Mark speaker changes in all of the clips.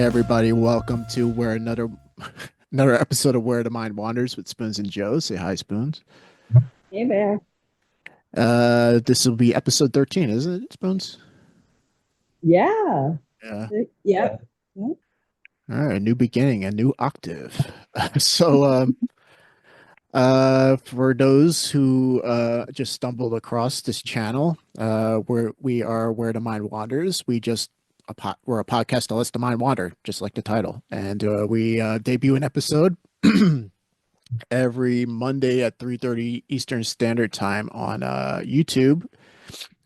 Speaker 1: Hi, everybody. Welcome to where another episode of Where the Mind Wanders with Spoons and Joe. Say hi, Spoons.
Speaker 2: Hey there.
Speaker 1: This will be episode 13, isn't it, Spoons?
Speaker 2: Yeah.
Speaker 1: Yeah.
Speaker 2: Yeah. Yeah.
Speaker 1: All right, a new beginning, a new octave. So, for those who just stumbled across this channel, we are Where the Mind Wanders. We're a podcast that lets the mind wander, just like the title, and we debut an episode every Monday at 3:30 Eastern Standard Time on YouTube,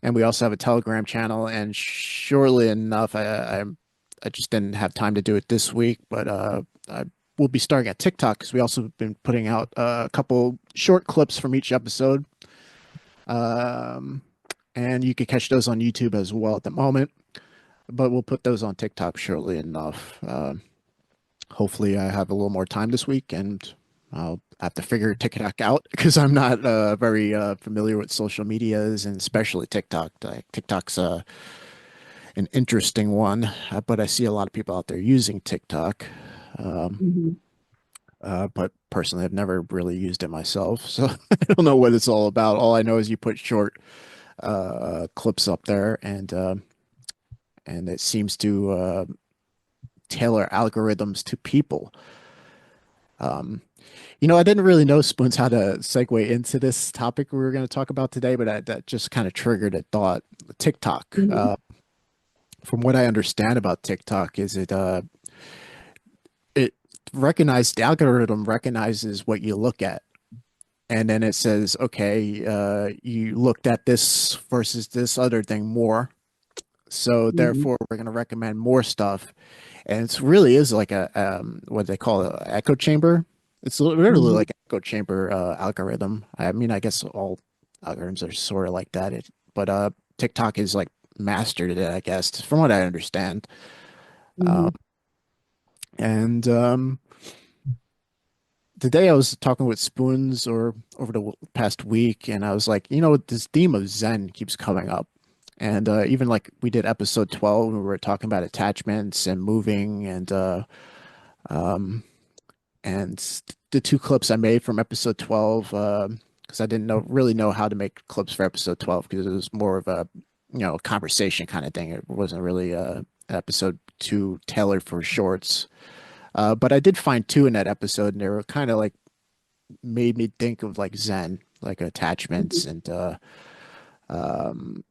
Speaker 1: and we also have a Telegram channel. And surely enough, I just didn't have time to do it this week, but I will be starting at TikTok because we also have been putting out a couple short clips from each episode, um, and you can catch those on YouTube as well at the moment. But we'll put those on TikTok shortly enough. Hopefully, I have a little more time this week, and I'll have to figure TikTok out because I'm not very familiar with social medias, and especially TikTok. Like, TikTok's an interesting one, but I see a lot of people out there using TikTok. Um,
Speaker 2: Mhm.
Speaker 1: but personally, I've never really used it myself, so I don't know what it's all about. All I know is you put short clips up there, and it seems to tailor algorithms to people. Um, I didn't really know, Spoons, how to segue into this topic we were going to talk about today, but that just kind of triggered a thought. TikTok.
Speaker 2: Mhm.
Speaker 1: From what I understand about TikTok, is it recognized the algorithm recognizes what you look at, and then it says, okay, you looked at this versus this other thing more, so
Speaker 2: Mhm.
Speaker 1: therefore we're going to recommend more stuff. And it really is like a what they call an echo chamber. It's literally
Speaker 2: Mhm.
Speaker 1: like an echo chamber algorithm. I mean, I guess all algorithms are sort of like that. But TikTok is like mastered it, I guess, from what I understand. Uh,
Speaker 2: Mhm.
Speaker 1: and Today I was talking with Spoons or over the past week, and I was like, this theme of Zen keeps coming up. And even like we did episode 12, we were talking about attachments and moving, um, and the two clips I made from episode 12, because I didn't really know how to make clips for episode 12 because it was more of a, conversation kind of thing. It wasn't really episode two tailored for shorts. But I did find two in that episode, and they were kind of like made me think of like Zen, like attachments
Speaker 2: Mhm.
Speaker 1: um,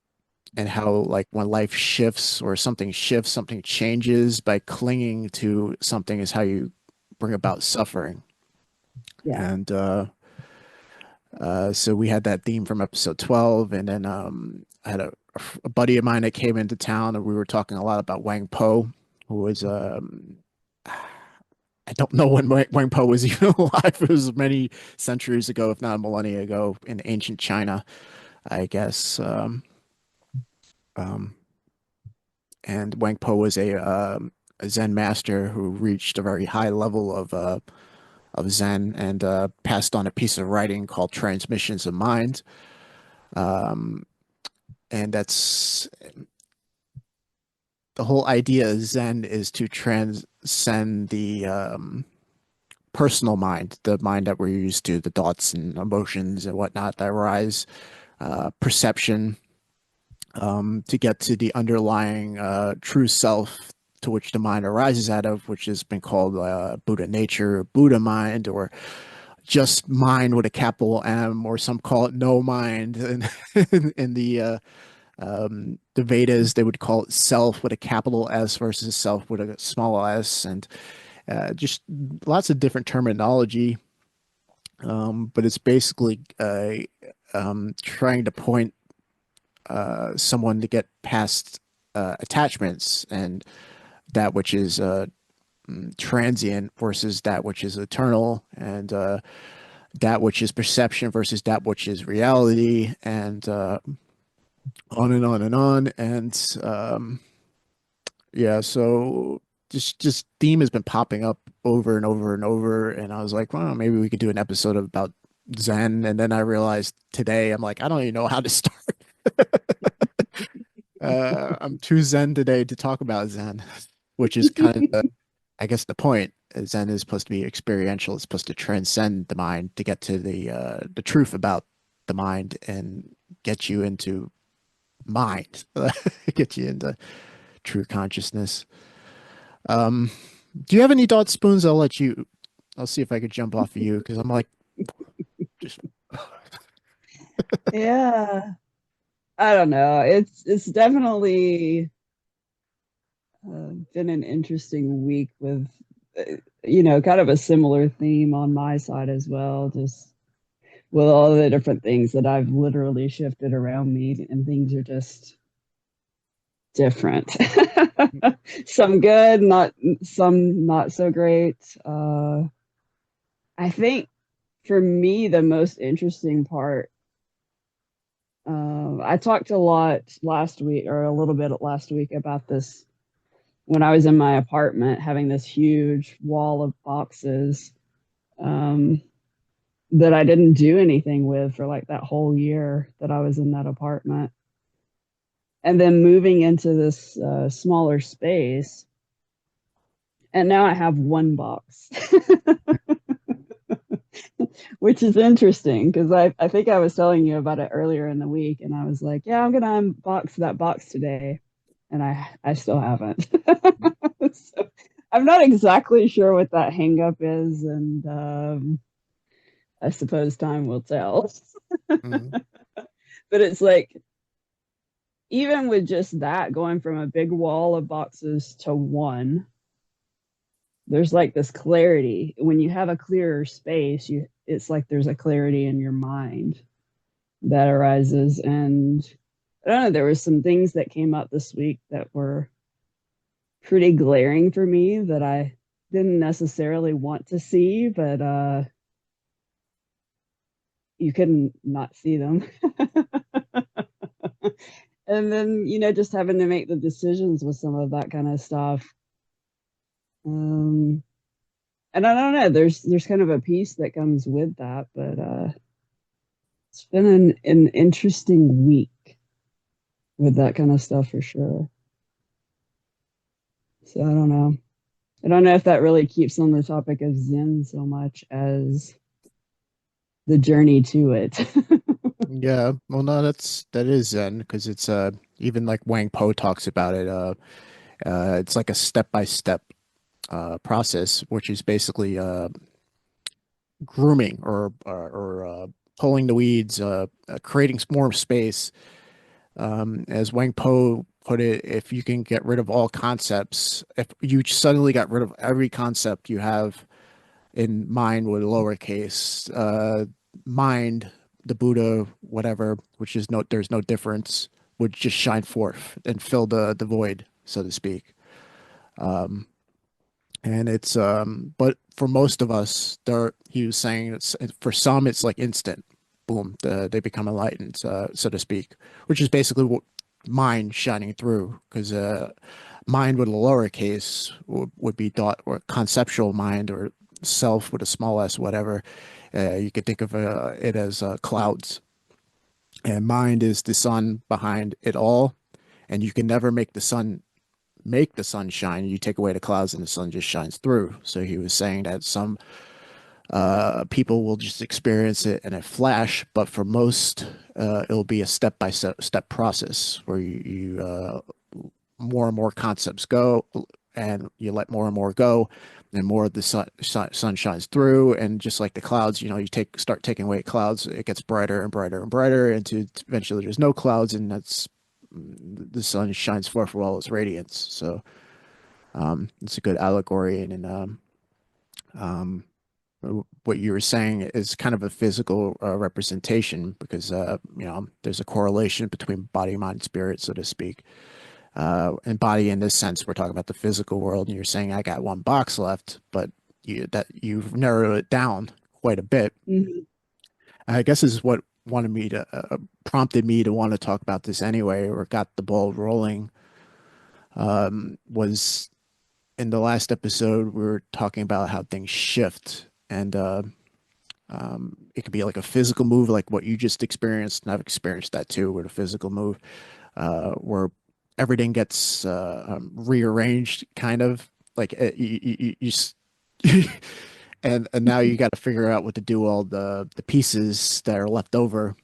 Speaker 1: and how like when life shifts, something changes by clinging to something is how you bring about suffering.
Speaker 2: Yeah.
Speaker 1: And so we had that theme from episode 12, and then I had a buddy of mine that came into town, and we were talking a lot about Wang Po, who was I don't know when Wang Po was even alive. It was many centuries ago, if not a millennia ago, in ancient China, I guess. Um, and Wang Po was a Zen master who reached a very high level of Zen and passed on a piece of writing called Transmissions of Mind. Um, and that's the whole idea of Zen is to transcend the personal mind, the mind that we're used to, the thoughts and emotions and whatnot that arise, perception, to get to the underlying true self to which the mind arises out of, which has been called Buddha nature, Buddha mind, or just mind with a capital M, or some call it no mind. And in the Vedas, they would call it self with a capital S versus self with a small s, and just lots of different terminology. But it's basically trying to point someone to get past attachments and that which is transient versus that which is eternal, and that which is perception versus that which is reality, and on and on and on. And yeah, so just theme has been popping up over and over and over, and I was like, well, maybe we could do an episode about Zen. And then I realized today, I'm like, I don't even know how to start. I'm too Zen today to talk about Zen. which is kind of, I guess the point is Zen is supposed to be experiential. It's supposed to transcend the mind to get to the truth about the mind and get you into mind, get you into true consciousness. Um, do you have any thoughts, Spoons? I'll let you. I'll see if I could jump off of you because I'm like just.
Speaker 2: Yeah. I don't know. It's definitely been an interesting week with, kind of a similar theme on my side as well. Just with all the different things that I've literally shifted around me, and things are just different. Some good, not some not so great. I think for me, the most interesting part. I talked a lot last week, or a little bit last week, about this when I was in my apartment, having this huge wall of boxes um, that I didn't do anything with for like that whole year that I was in that apartment. And then moving into this smaller space. And now I have one box, which is interesting because I think I was telling you about it earlier in the week. And I was like, yeah, I'm going to unbox that box today. And I still haven't. So I'm not exactly sure what that hang up is. And I suppose time will tell.
Speaker 1: Mm,
Speaker 2: But it's like, even with just that, going from a big wall of boxes to one, there's like this clarity. When you have a clearer space, it's like there's a clarity in your mind that arises. And I don't know, there was some things that came up this week that were pretty glaring for me that I didn't necessarily want to see, but you couldn't not see them. And then, just having to make the decisions with some of that kind of stuff. Um, and I don't know, there's kind of a piece that comes with that, but it's been an interesting week with that kind of stuff for sure. So I don't know. I don't know if that really keeps on the topic of Zen so much as the journey to it.
Speaker 1: yeah, well, no, that is Zen because it's even like Wang Po talks about it. It's like a step by step process, which is basically grooming or pulling the weeds, creating more space. As Wang Po put it, if you can get rid of all concepts, if you suddenly got rid of every concept you have in mind with lowercase, mind, the Buddha, whatever, which is no, there's no difference, would just shine forth and fill the void, so to speak. Um, and it's but for most of us, there he was saying it's for some it's like instant, boom, they become enlightened, so to speak, which is basically what mind shining through, because mind with a lowercase would be dot or conceptual mind or self with a small s, whatever. You could think of it as clouds, and mind is the sun behind it all, and you can never make the sun shine. You take away the clouds and the sun just shines through. So he was saying that some people will just experience it in a flash, but for most, it'll be a step by step process where you more and more concepts go, and you let more and more go, and more of the sun shines through. And just like the clouds, you start taking away clouds, it gets brighter and brighter and brighter, until eventually there's no clouds, and that's the sun shines forth with all its radiance. So it's a good allegory, and um, what you were saying is kind of a physical representation because there's a correlation between body, mind, spirit, so to speak. And body in this sense, we're talking about the physical world, and you're saying I got one box left, but you've narrowed it down quite a bit.
Speaker 2: Mhm.
Speaker 1: I guess is what wanted me to prompted me to want to talk about this anyway, or got the ball rolling. Was in the last episode we were talking about how things shift, and it could be like a physical move, like what you just experienced, and I've experienced that too with a physical move, where everything gets rearranged, kind of like and now you got to figure out what to do all the pieces that are left over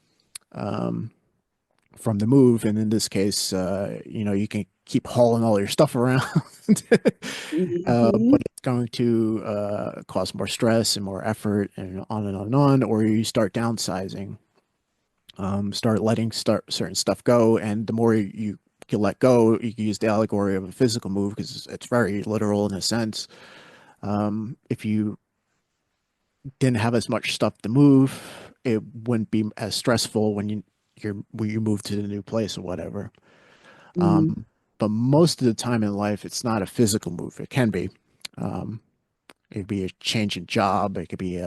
Speaker 1: um, from the move. And in this case, you can keep hauling all your stuff around,
Speaker 2: Hmm.
Speaker 1: but it's going to cause more stress and more effort and on and on and on. Or you start downsizing, start letting certain stuff go. And the more you can let go, you can use the allegory of a physical move because it's very literal in a sense. If you didn't have as much stuff to move, it wouldn't be as stressful when you move to the new place or whatever.
Speaker 2: Hmm.
Speaker 1: But most of the time in life, it's not a physical move. It can be. Um, it could be a change in job. It could be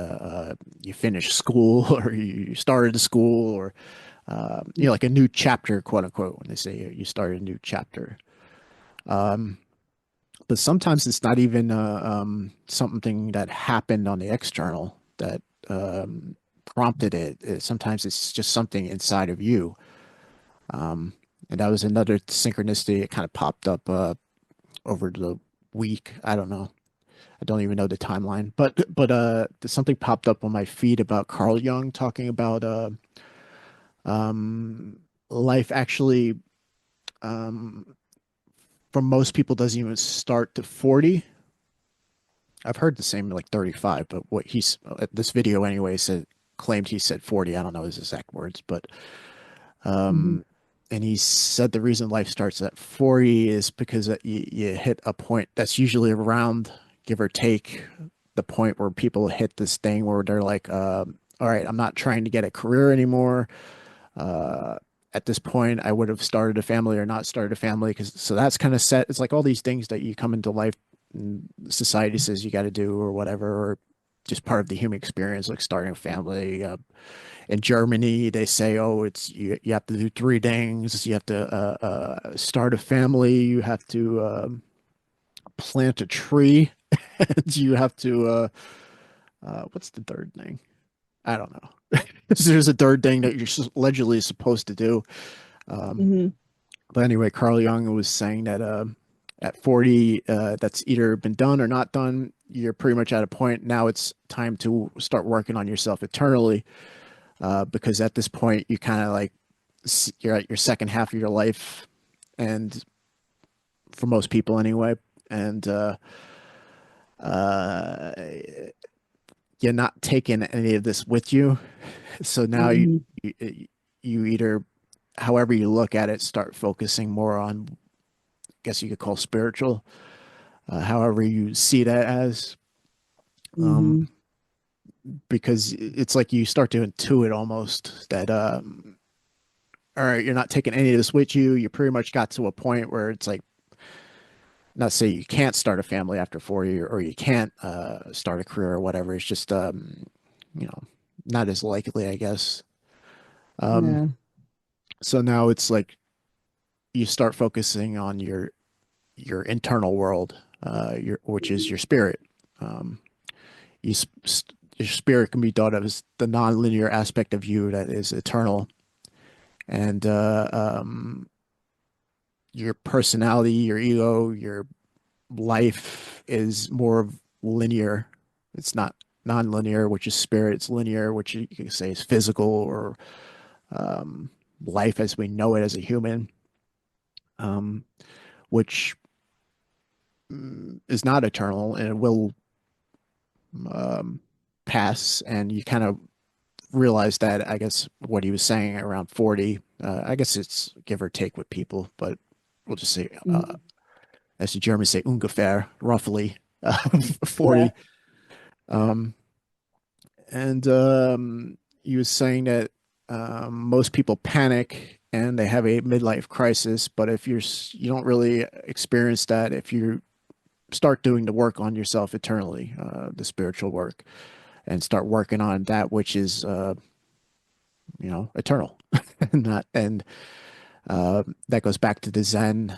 Speaker 1: you finish school or you started school or like a new chapter, quote unquote, when they say you started a new chapter. But sometimes it's not even something that happened on the external that prompted it. Sometimes it's just something inside of you. And that was another synchronicity. It kind of popped up over the week. I don't know. I don't even know the timeline, but something popped up on my feed about Carl Jung talking about life actually um, for most people doesn't even start to 40. I've heard the same like 35, but what he's this video anyway said claimed he said 40. I don't know his exact words, but
Speaker 2: Hmm.
Speaker 1: um and he said the reason life starts at 40 is because you hit a point that's usually around, give or take, the point where people hit this thing where they're like, all right, I'm not trying to get a career anymore. Uh, at this point, I would have started a family or not started a family because so that's kind of set. It's like all these things that you come into life and society says you got to do or whatever, or just part of the human experience, like starting a family. In Germany, they say, oh, it's you have to do three things. You have to start a family. You have to plant a tree. And you have to what's the third thing? I don't know. There's a third thing that you're allegedly supposed to do. Um,
Speaker 2: Hmm.
Speaker 1: but anyway, Carl Jung was saying that at 40, that's either been done or not done. You're pretty much at a point now. It's time to start working on yourself eternally, because at this point you kind of like you're at your second half of your life, and for most people anyway, and uh, you're not taking any of this with you. So now
Speaker 2: Hmm.
Speaker 1: you either, however you look at it, start focusing more on, I guess you could call spiritual, however you see that as, um,
Speaker 2: Hmm.
Speaker 1: because it's like you start to intuit almost that, all right, you're not taking any of this with you. You pretty much got to a point where it's like, not say you can't start a family after 40 or you can't start a career or whatever. It's just, you know, not as likely, I guess. Um,
Speaker 2: Yeah.
Speaker 1: so now it's like you start focusing on your internal world, which is your spirit. Um, your spirit can be thought of as the nonlinear aspect of you that is eternal, and your personality, your ego, your life is more of linear. It's not non-linear, which is spirit. It's linear, which you can say is physical or um, life as we know it as a human, um, which is not eternal and it will um, pass. And you kind of realize that, I guess, what he was saying around 40. I guess it's give or take with people, but we'll just say,
Speaker 2: Hmm.
Speaker 1: as the Germans say, ungefähr, roughly
Speaker 2: Yeah.
Speaker 1: 40. Um, and he was saying that most people panic and they have a midlife crisis, but if you don't really experience that if you start doing the work on yourself eternally, the spiritual work, and start working on that which is eternal. And that goes back to the Zen.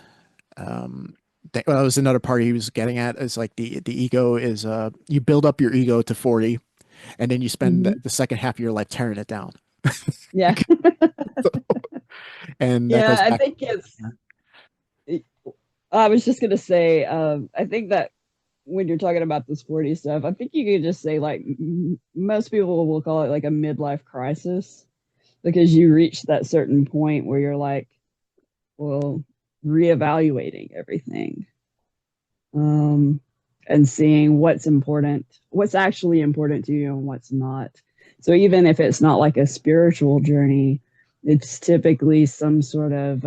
Speaker 1: That was another part he was getting at, is like the ego is you build up your ego to 40 and then you spend
Speaker 2: Hmm.
Speaker 1: the second half of your life tearing it down.
Speaker 2: Yeah.
Speaker 1: And that
Speaker 2: Yeah.
Speaker 1: goes
Speaker 2: I
Speaker 1: back.
Speaker 2: think it's I was just gonna say, I think that when you're talking about the sporty stuff, I think you could just say like most people will call it like a midlife crisis because you reach that certain point where you're like, well, reevaluating everything, um, and seeing what's important, what's actually important to you, and what's not. So even if it's not like a spiritual journey, it's typically some sort of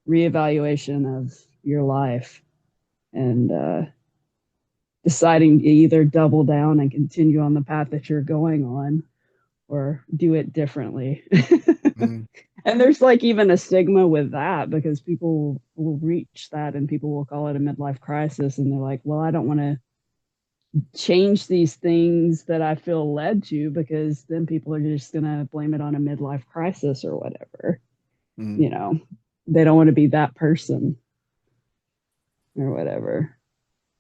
Speaker 2: reevaluation of your life and deciding to either double down and continue on the path that you're going on or do it differently.
Speaker 1: Mm,
Speaker 2: And there's like even a stigma with that because people will reach that and people will call it a midlife crisis. And they're like, well, I don't want to change these things that I feel led to because then people are just going to blame it on a midlife crisis or whatever.
Speaker 1: mm.
Speaker 2: You know, they don't want to be that person or whatever.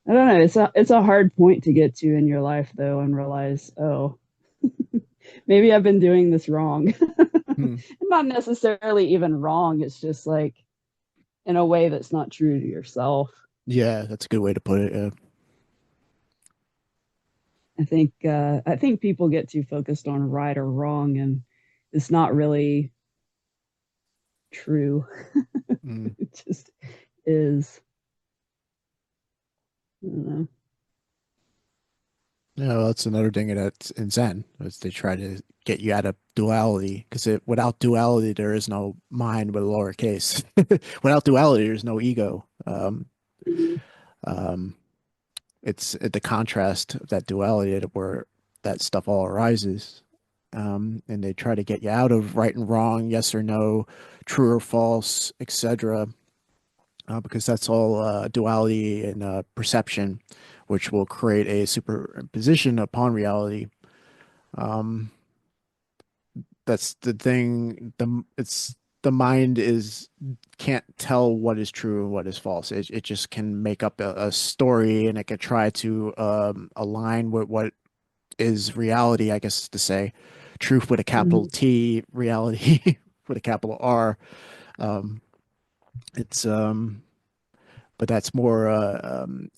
Speaker 2: I don't know. It's a hard point to get to in your life though, and realize, oh, maybe I've been doing this wrong.
Speaker 1: Mm.
Speaker 2: Not necessarily even wrong. It's just like in a way that's not true to yourself.
Speaker 1: Yeah, that's a good way to put it.
Speaker 2: I think people get too focused on right or wrong, and it's not really true.
Speaker 1: Mm.
Speaker 2: It just is. I don't know.
Speaker 1: Yeah, well, that's another thing that's in Zen is they try to get you out of duality because without duality there is no mind with a lowercase. Without duality there's no ego. Um, it's the contrast of that duality where that stuff all arises. And they try to get you out of right and wrong, yes or no, true or false, etc. Because that's all duality and perception, which will create a superposition upon reality. Um, that's the thing. The mind is can't tell what is true and what is false. It just can make up a story and it can try to align with what is reality, I guess to say, truth with a capital
Speaker 2: Mhm.
Speaker 1: T, reality with a capital R. Um, it's but that's more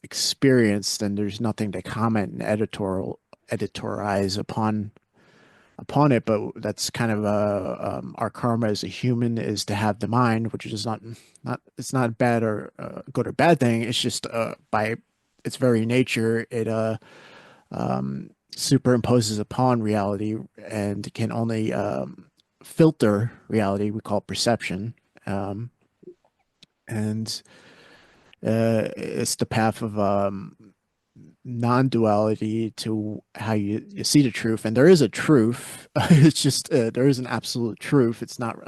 Speaker 1: experienced, and there's nothing to comment and editorialize upon it. But that's kind of our karma as a human is to have the mind, which is not it's not bad or good or bad thing. It's just by its very nature, it superimposes upon reality and can only filter reality. We call it perception. Um, and it's the path of non-duality to how you see the truth. And there is a truth. It's just there is an absolute truth. It's not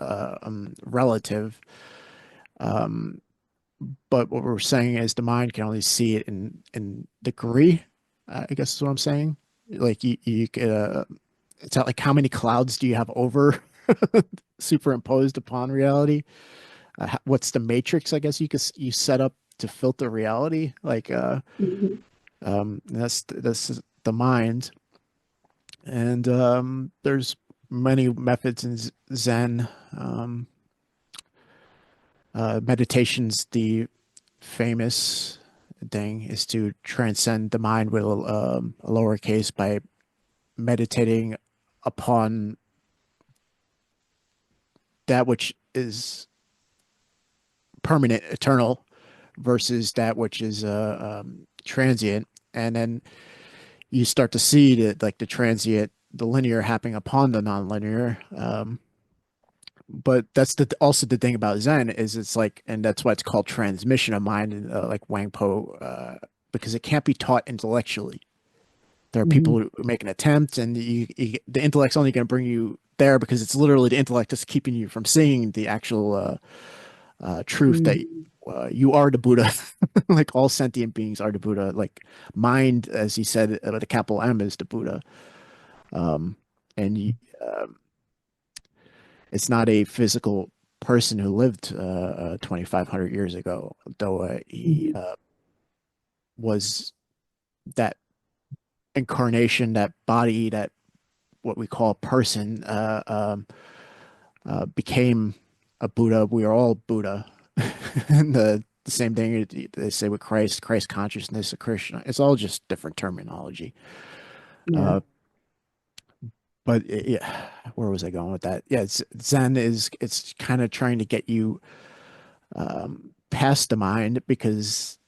Speaker 1: relative. Um, but what we're saying is the mind can only see it in degree. I guess is what I'm saying. Like you could, it's not like how many clouds do you have over superimposed upon reality? What's the matrix? I guess you set up to filter reality. Like
Speaker 2: Mhm.
Speaker 1: that's the mind, and there's many methods in Zen. Um, Meditation's the famous thing is to transcend the mind with a lowercase by meditating upon that which is permanent, eternal, versus that which is transient, and then you start to see that like the transient, the linear happening upon the nonlinear. But that's also the thing about Zen is it's like, and that's why it's called transmission of mind, and like Wang Po, because it can't be taught intellectually. There are people
Speaker 2: Mhm.
Speaker 1: who make an attempt, and the intellect's only going to bring you there because it's literally the intellect that's keeping you from seeing the actual truth that
Speaker 2: Mhm.
Speaker 1: you are the Buddha. Like all sentient beings are the Buddha. Like mind, as he said, the capital M is the Buddha. Um, and it's not a physical person who lived 2,500 years ago, though he
Speaker 2: Mhm.
Speaker 1: was that incarnation, that body, that what we call person, became a Buddha. We are all Buddha. And the same thing they say with Christ consciousness, a Christian. It's all just different terminology.
Speaker 2: Yeah.
Speaker 1: Uh, but yeah, where was I going with that? Yeah, Zen is it's kind of trying to get you past the mind because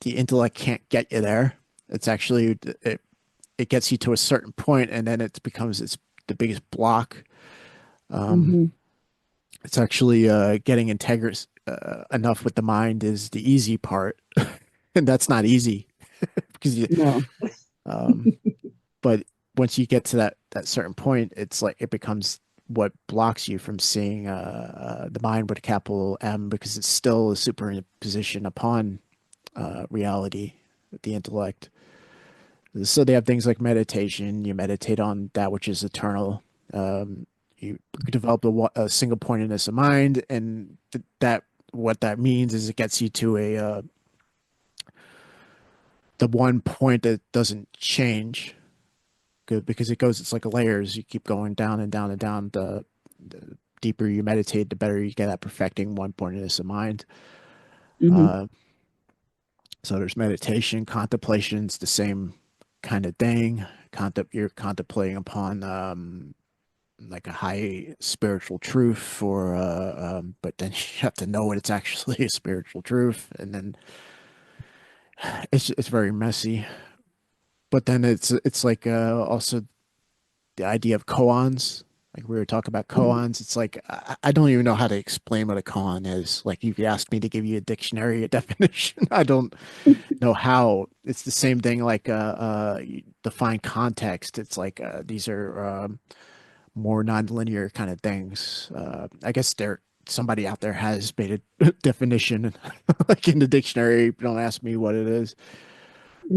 Speaker 1: the intellect can't get you there. It's actually it gets you to a certain point, and then it becomes it's the biggest block. Um,
Speaker 2: Hmm.
Speaker 1: it's actually getting integrous enough with the mind is the easy part, and that's not easy because you.
Speaker 2: No.
Speaker 1: Um, but once you get to that certain point, it's like it becomes what blocks you from seeing the mind with a capital M because it's still a superimposition upon reality, the intellect. So they have things like meditation. You meditate on that which is eternal. You develop a single pointedness of mind, and that what that means is it gets you to a the one point that doesn't change. Good because it goes. It's like layers. You keep going down and down and down. The deeper you meditate, the better you get at perfecting one pointedness of mind.
Speaker 2: Hmm.
Speaker 1: Uh, so there's meditation, contemplation's the same kind of thing. You're contemplating upon like a high spiritual truth or but then you have to know what it's actually a spiritual truth and then it's very messy but then it's like also the idea of koans like we were talking about koans it's like I don't even know how to explain what a koan is like if you asked me to give you a dictionary a definition I don't know how it's the same thing like you define context it's like these are more nonlinear kind of things. I guess somebody out there has made a definition like in the dictionary. Don't ask me what it is, but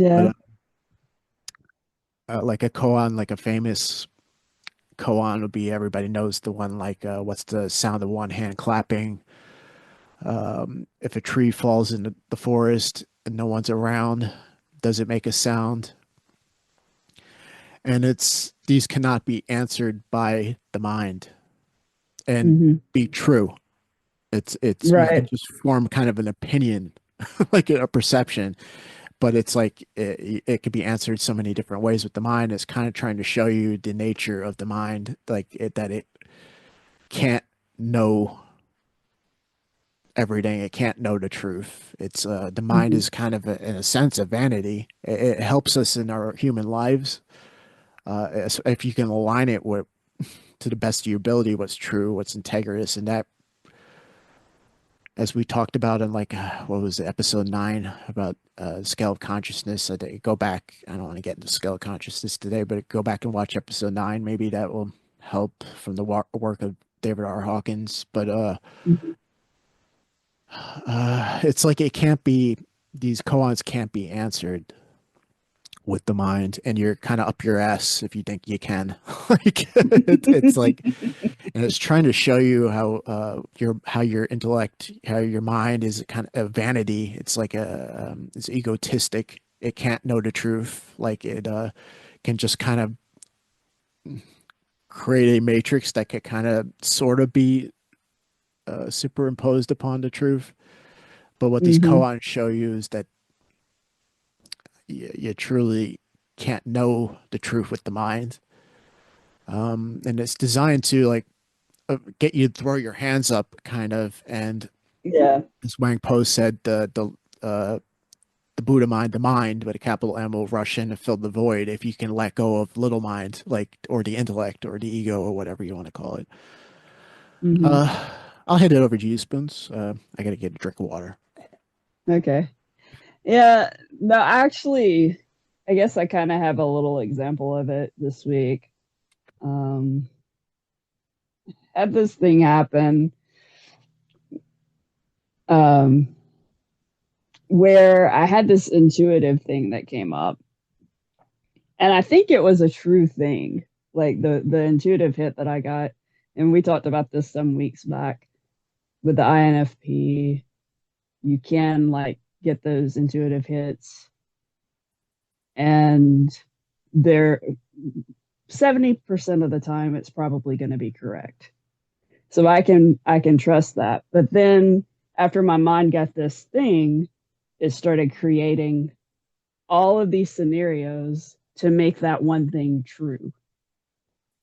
Speaker 2: Yeah.
Speaker 1: like a koan, like a famous koan would be everybody knows the one like what's the sound of one hand clapping. If a tree falls in the forest and no one's around, does it make a sound? And it's these cannot be answered by the mind and
Speaker 2: Hmm.
Speaker 1: be true. It's you can
Speaker 2: Right.
Speaker 1: just form kind of an opinion, like a perception, but it's like it could be answered so many different ways with the mind. It's kind of trying to show you the nature of the mind, that it can't know everything. It can't know the truth. It's the mind
Speaker 2: Hmm.
Speaker 1: is kind of in a sense a vanity. It helps us in our human lives. If you can align it with to the best of your ability, what's true, what's integrous, and that as we talked about in like what was it, episode 9 about scale of consciousness. Go back. I don't want to get into scale of consciousness today, but go back and watch episode 9. Maybe that will help from the work of David R. Hawkins. But
Speaker 2: Hmm.
Speaker 1: it's like it can't be. These koans can't be answered with the mind, and you're kind of up your ass if you think you can. Like it's like and it's trying to show you how your intellect, how your mind is kind of a vanity. It's like it's egotistic. It can't know the truth. Like it can just kind of create a matrix that could kind of sort of be superimposed upon the truth. But what these
Speaker 2: Hmm.
Speaker 1: koans show you is that you truly can't know the truth with the mind. And it's designed to like get you to throw your hands up, kind of, and
Speaker 2: Yeah.
Speaker 1: as Wang Po said, the Buddha mind, the mind, but a capital M will rush in and fill the void if you can let go of little mind, like or the intellect or the ego or whatever you want to call it.
Speaker 2: Hmm.
Speaker 1: Uh, I'll hand it over to you, Spoons. I gotta get a drink of water.
Speaker 2: Okay. Yeah. No, actually, I guess I kind of have a little example of it this week. Um, had this thing happen um, where I had this intuitive thing that came up, and I think it was a true thing, like the intuitive hit that I got, and we talked about this some weeks back with the INFP. You can like get those intuitive hits, and they're 70% of the time it's probably going to be correct. So I can trust that. But then after my mind got this thing, it started creating all of these scenarios to make that one thing true.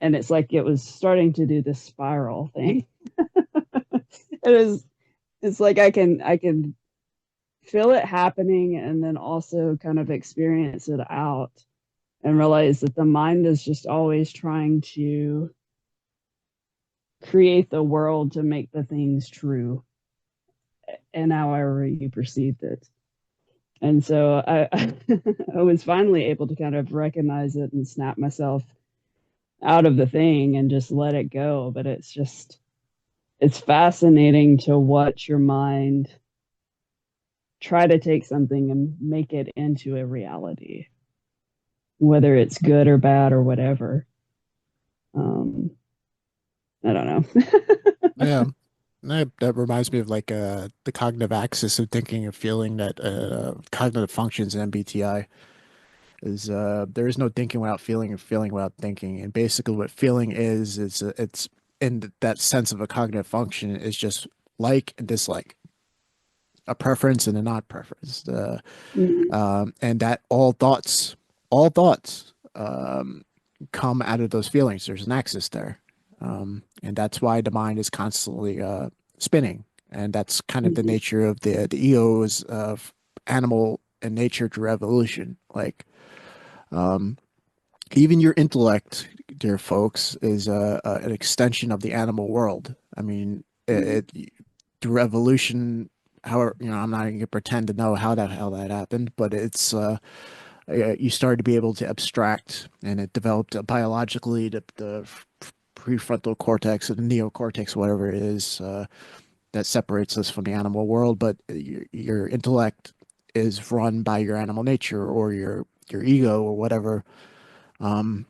Speaker 2: And it's like it was starting to do this spiral thing. It is it's like I can feel it happening and then also kind of experience it out and realize that the mind is just always trying to create the world to make the things true and however you perceived it. And so I was finally able to kind of recognize it and snap myself out of the thing and just let it go. But it's fascinating to watch your mind try to take something and make it into a reality, whether it's good or bad or whatever. Um, I don't know.
Speaker 1: Yeah. That reminds me of like the cognitive axis of thinking and feeling that cognitive functions in MBTI is there is no thinking without feeling and feeling without thinking. And basically what feeling is it's in that sense of a cognitive function is just like and dislike, a preference and a not preference.
Speaker 2: Mm-hmm.
Speaker 1: And that all thoughts come out of those feelings. There's an axis there. And that's why the mind is constantly spinning. And that's kind of the
Speaker 2: Mm-hmm.
Speaker 1: nature of the ego's animal and nature through evolution. Like even your intellect, dear folks, is an extension of the animal world. I mean, through evolution. However, I'm not even gonna pretend to know how the hell that happened, but it's you started to be able to abstract, and it developed biologically the prefrontal cortex and the neocortex, whatever it is, that separates us from the animal world. But your intellect is run by your animal nature or your ego or whatever. Um,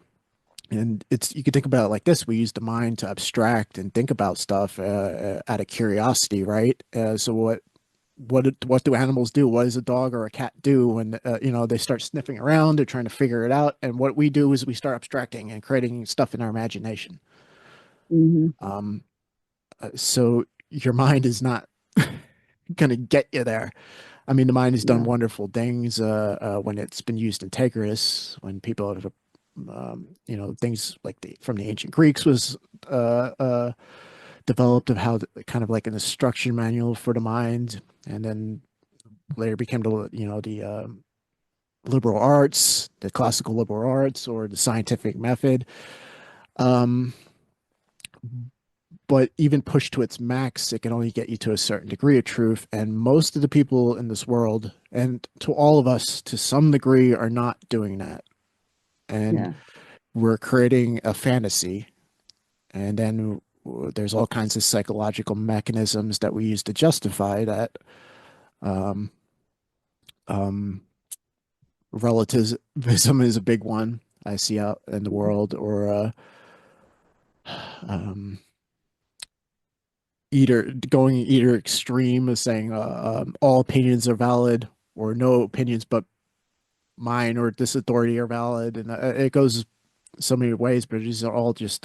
Speaker 1: and it's you can think about it like this: we use the mind to abstract and think about stuff out of curiosity, right? So what do animals do? What does a dog or a cat do when they start sniffing around? They're trying to figure it out, and what we do is we start abstracting and creating stuff in our imagination.
Speaker 2: Mm-hmm.
Speaker 1: Um, so your mind is not going to get you there. I mean, the mind has done
Speaker 2: Yeah.
Speaker 1: wonderful things when it's been used in Tigris, when people have, things like from the ancient Greeks was developed of how kind of like an instruction manual for the mind, and then later became the liberal arts, the classical liberal arts, or the scientific method. Um, but even pushed to its max, it can only get you to a certain degree of truth. And most of the people in this world, and to all of us to some degree, are not doing that. And
Speaker 2: Yeah.
Speaker 1: we're creating a fantasy. And then there's all kinds of psychological mechanisms that we use to justify that. Um, um, Relativism is a big one I see out in the world, or um, either extreme of saying all opinions are valid, or no opinions but mine or this authority are valid, and it goes so many ways. But these are all just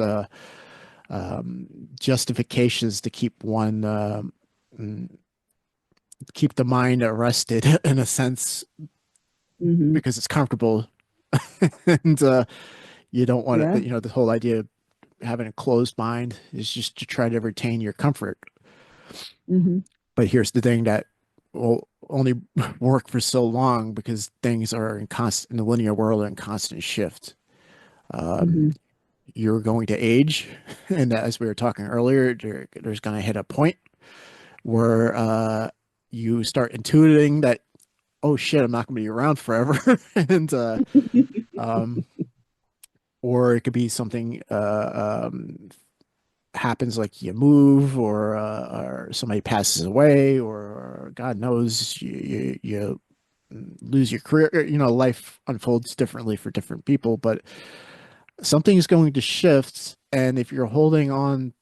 Speaker 1: justifications to mm, keep the mind arrested in a sense
Speaker 2: Mm-hmm.
Speaker 1: because it's comfortable, and you don't want to.
Speaker 2: Yeah.
Speaker 1: The whole idea of having a closed mind is just to try to retain your comfort.
Speaker 2: Mm-hmm.
Speaker 1: But here's the thing that will only work for so long because things are in the linear world are in constant shift. Um,
Speaker 2: Mm-hmm.
Speaker 1: you're going to age, and as we were talking earlier, there's going to hit a point where you start intuiting that, oh shit, I'm not going to be around forever, and um, or it could be something happens, like you move, or somebody passes away, or God knows you lose your career. Life unfolds differently for different people, but something is going to shift. And if you're holding on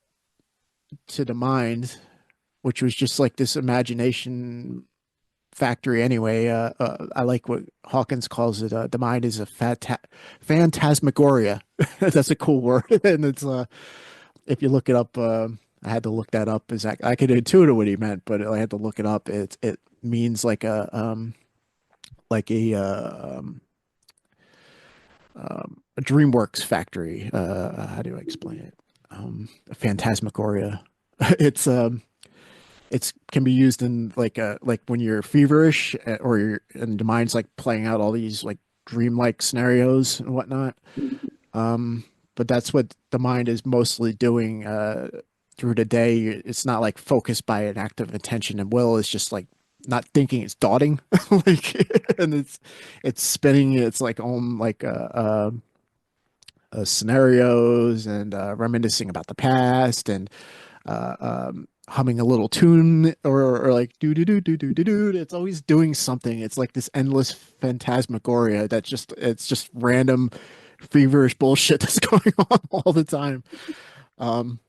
Speaker 1: to the mind, which was just like this imagination factory anyway, I like what Hawkins calls it. The mind is a phantasmagoria. That's a cool word, and it's if you look it up. I had to look that up. Exactly. I could intuit what he meant, but I had to look it up. It means like a DreamWorks factory. How do I explain it? A phantasmagoria. It's it's can be used in like when you're feverish or you're and the mind's like playing out all these like dreamlike scenarios and whatnot. Um, but that's what the mind is mostly doing through the day. It's not like focused by an active attention and will. It's just like not thinking. It's dotting, like, and it's spinning. It's like on like scenarios and reminiscing about the past and humming a little tune or like do do do do do do do. It's always doing something. It's like this endless phantasmagoria that just it's just random feverish bullshit that's going on all the time. Um,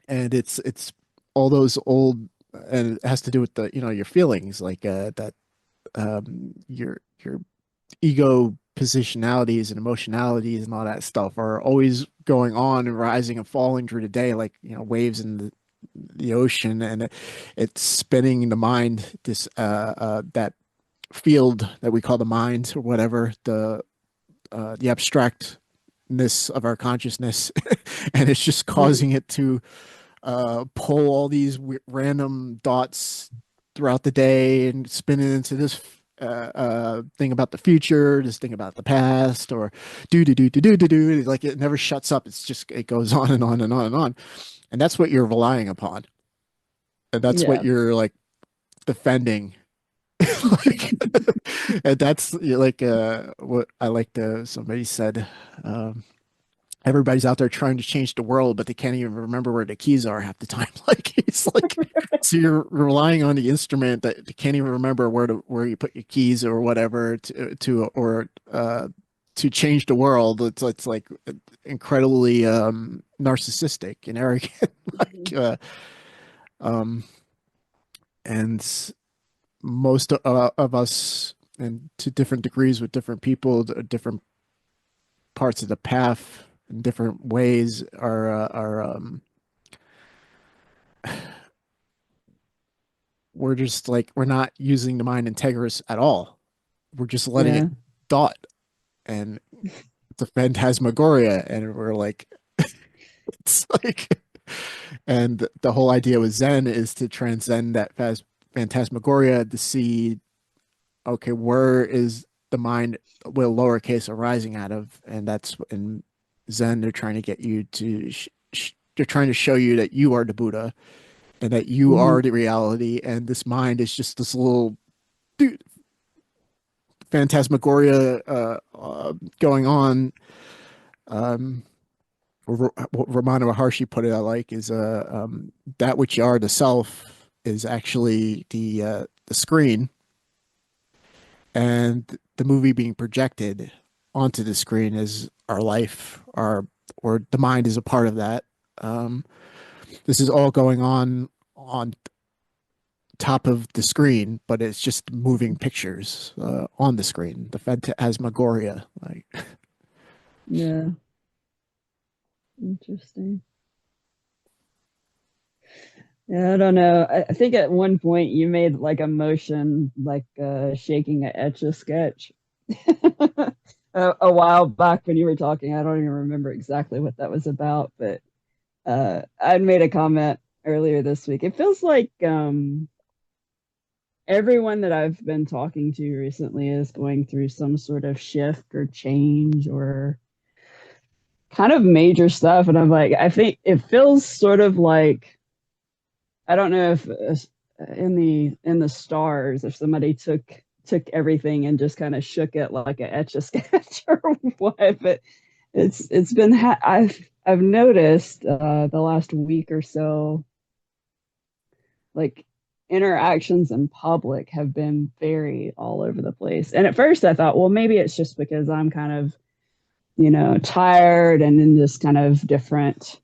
Speaker 1: and it's all those old and it has to do with the your feelings like that your ego positionalities and emotionalities and all that stuff are always going on and rising and falling through the day like waves in the ocean and it's spinning the mind this that field that we call the mind or whatever the abstractness of our consciousness and it's just causing it to pull all these random dots throughout the day and spin it into this thing about the future, this thing about the past, or do. Like it never shuts up. It's just it goes on and on and on and on, and that's what you're relying upon, and that's what
Speaker 2: Yeah.
Speaker 1: you're like defending. Like, and that's like what I like to somebody said. Um, Everybody's out there trying to change the world, but they can't even remember where the keys are half the time. Like it's like so you're relying on the instrument that you can't even remember where you put your keys or whatever to change the world. It's like incredibly narcissistic and arrogant. like um and most of us and to different degrees with different people, different parts of the path in different ways are we're just like we're not using the mind integrous at all. We're just letting it
Speaker 2: Yeah.
Speaker 1: dot and it's a phantasmagoria and we're like it's like and the whole idea with Zen is to transcend that phantasmagoria to see okay where is the mind with lowercase arising out of and that's in Zen they're trying to get you to they're trying to show you that you are the Buddha and that you
Speaker 2: Hmm.
Speaker 1: are the reality and this mind is just this little dude, phantasmagoria going on. Um, what Ramana Maharshi put it, I like, is that which you are, the self, is actually the screen, and the movie being projected onto the screen is our life, our or the mind is a part of that. Um, this is all going on top of the screen, but it's just moving pictures on the screen. The phantasmagoria, like
Speaker 2: Yeah. Interesting. Yeah, I don't know. I think at one point you made like a motion, like shaking a etch a sketch a while back when you were talking. I don't even remember exactly what that was about, but I'd made a comment earlier this week. It feels like everyone that I've been talking to recently is going through some sort of shift or change or kind of major stuff. And I'm like, I think it feels sort of like I don't know if in the stars if somebody took everything and just kind of shook it like a etch a sketch or what, but it's been I've noticed the last week or so like interactions in public have been very all over the place. And at first I thought, well, maybe it's just because I'm kind of, tired and in this kind of different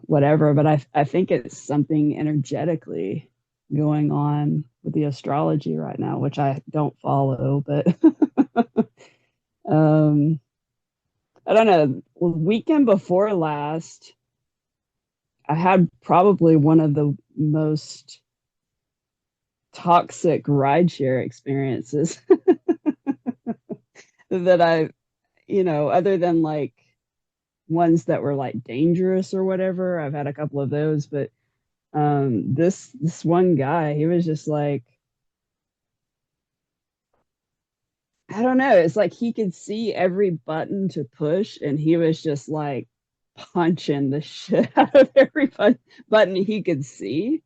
Speaker 2: whatever. But I think it's something energetically going on with the astrology right now, which I don't follow, but um, I don't know. Weekend before last, I had probably one of the most toxic rideshare experiences that other than like ones that were like dangerous or whatever. I've had a couple of those, but this one guy, he was just like, I don't know, it's like he could see every button to push and he was just like punching the shit out of every button he could see.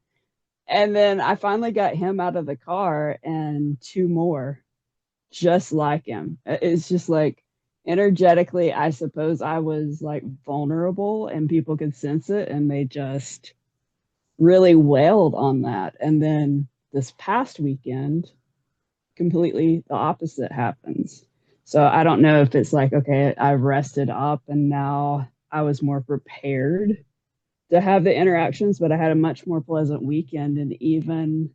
Speaker 2: And then I finally got him out of the car and two more just like him. It's just like energetically, I suppose I was like vulnerable and people could sense it and they just really wailed on that. And then this past weekend, completely the opposite happens. So I don't know if it's like, okay, I rested up and now I was more prepared to have the interactions, but I had a much more pleasant weekend and even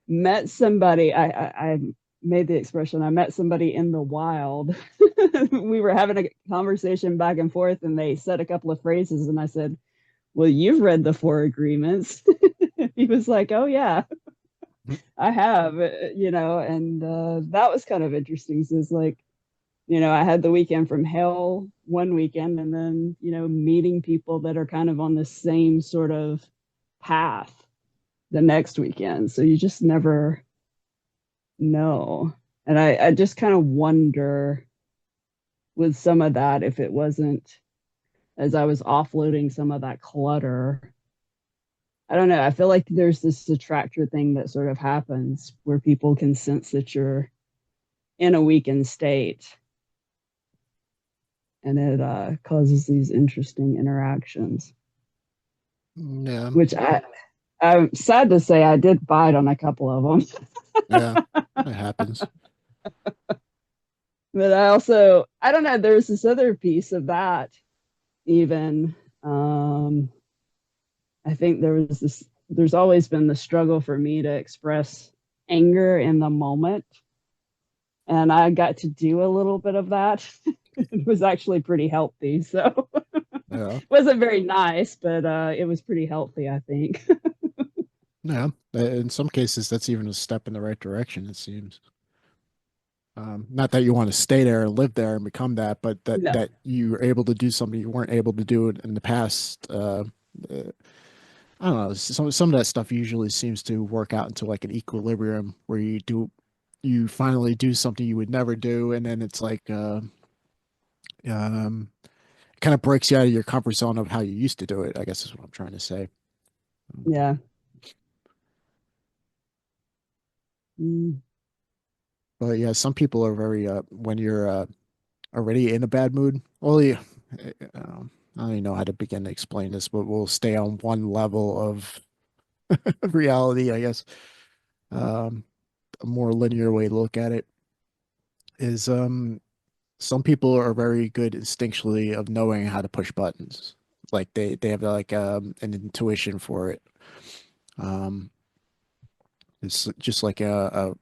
Speaker 2: met somebody. I made the expression, I met somebody in the wild. We were having a conversation back and forth and they said a couple of phrases and I said, well, you've read the four agreements. He was like, oh yeah, I have, and that was kind of interesting. So it's like, I had the weekend from hell one weekend and then, meeting people that are kind of on the same sort of path the next weekend. So you just never know. And I just kind of wonder with some of that if it wasn't as I was offloading some of that clutter. I don't know. I feel like there's this attractor thing that sort of happens where people can sense that you're in a weakened state and it causes these interesting interactions,
Speaker 1: Yeah,
Speaker 2: which I'm sad to say I did bite on a couple of them.
Speaker 1: yeah, it happens.
Speaker 2: But I don't know, there's this other piece of that even. Um, I think there's always been the struggle for me to express anger in the moment. And I got to do a little bit of that. It was actually pretty healthy. So
Speaker 1: Yeah,
Speaker 2: it wasn't very nice, but it was pretty healthy, I think.
Speaker 1: yeah. In some cases, that's even a step in the right direction, it seems. Not that you want to stay there and live there and become that, but
Speaker 2: No.
Speaker 1: that you're able to do something you weren't able to do in the past. I don't know. Some of that stuff usually seems to work out into like an equilibrium where you finally do something you would never do, and then it's like it kind of breaks you out of your comfort zone of how you used to do it, I guess is what I'm trying to say.
Speaker 2: Yeah. Mm,
Speaker 1: But yeah, some people are very when you're already in a bad mood. Well, yeah, I don't even know how to begin to explain this, but we'll stay on one level of reality, I guess. Um, a more linear way to look at it is some people are very good instinctually of knowing how to push buttons. Like they have like an intuition for it. Um, it's just like a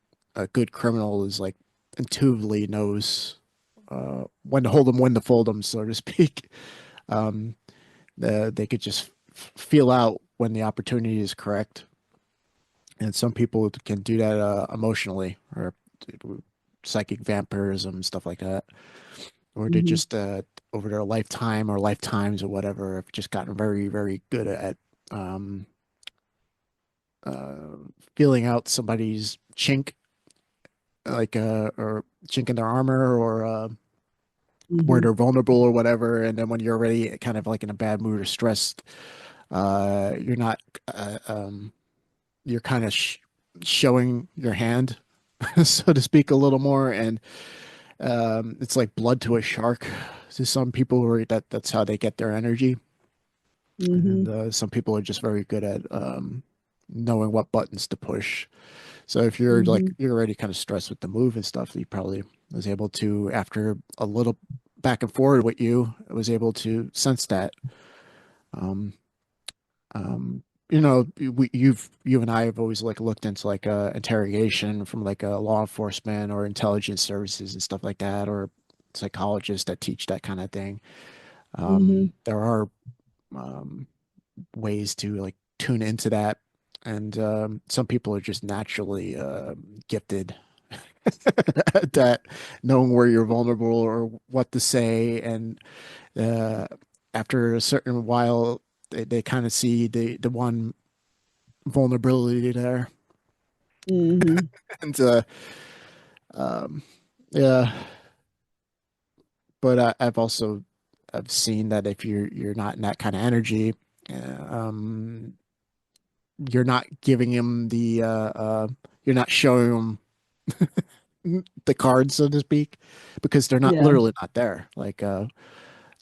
Speaker 1: good criminal is like intuitively knows when to hold them, when to fold them, so to speak. Um, they could just feel out when the opportunity is correct, and some people can do that emotionally or psychic vampirism, stuff like that, or they
Speaker 2: hmm
Speaker 1: just over their lifetime or lifetimes or whatever have just gotten very, very good at um, uh, feeling out somebody's chink, like or chink in their armor, or where
Speaker 2: hmm
Speaker 1: they're vulnerable or whatever. And then when you're already kind of like in a bad mood or stressed, you're not, you're kind of showing your hand, so to speak, a little more. And it's like blood to a shark to some people, where that's how they get their energy. And
Speaker 2: hmm
Speaker 1: some people are just very good at knowing what buttons to push. So if you're like
Speaker 2: hmm
Speaker 1: you're already kind of stressed with the move and stuff, you probably was able to, after a little back and forward with you, was able to sense that. Um, you know, you and I have always like looked into like interrogation from like a law enforcement or intelligence services and stuff like that, or psychologists that teach that kind of thing.
Speaker 2: hmm
Speaker 1: There are um, ways to like tune into that. And some people are just naturally gifted at that, knowing where you're vulnerable or what to say. And uh, after a certain while, they kind of see the one vulnerability there.
Speaker 2: Hmm.
Speaker 1: And um, yeah, but I've also I've seen that if you're not in that kind of energy, um, you're not giving him you're not showing him the cards, so to speak, because they're not
Speaker 2: Yeah.
Speaker 1: literally not there. Like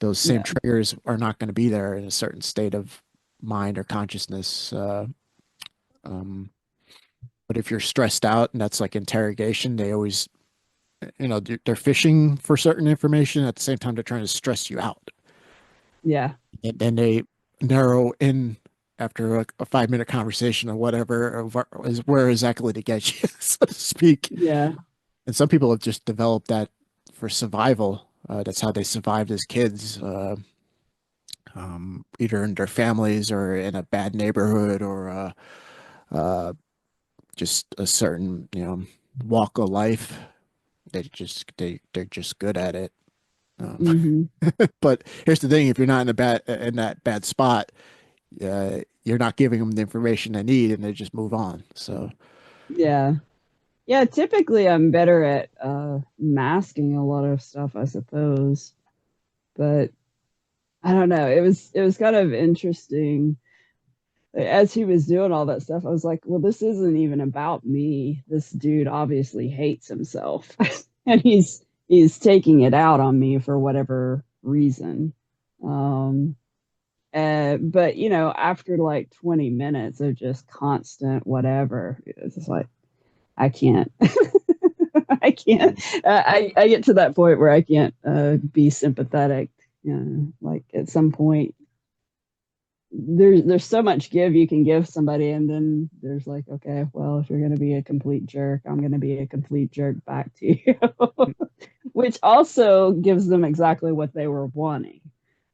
Speaker 1: those same
Speaker 2: Yeah.
Speaker 1: triggers are not going to be there in a certain state of mind or consciousness. Um, but if you're stressed out and that's like interrogation, they always, they're fishing for certain information. At the same time, they're trying to stress you out.
Speaker 2: Yeah.
Speaker 1: And then they narrow in after a 5 minute conversation or whatever, of where exactly to get you, so to speak.
Speaker 2: Yeah.
Speaker 1: And some people have just developed that for survival. That's how they survived as kids, either in their families or in a bad neighborhood or uh, just a certain, walk of life. They're just good at it. Um,
Speaker 2: Hmm.
Speaker 1: but here's the thing: if you're not in that bad spot, you're not giving them the information they need, and they just move on. So,
Speaker 2: Yeah. Yeah. Typically, I'm better at masking a lot of stuff, I suppose. But I don't know. It was kind of interesting as he was doing all that stuff. I was like, well, this isn't even about me. This dude obviously hates himself, and he's taking it out on me for whatever reason. Um, but after like 20 minutes of just constant whatever, it's just like I can't. I can't. I get to that point where I can't be sympathetic. Like at some point, there's so much give you can give somebody, and then there's like, okay, well, if you're gonna be a complete jerk, I'm gonna be a complete jerk back to you, which also gives them exactly what they were wanting,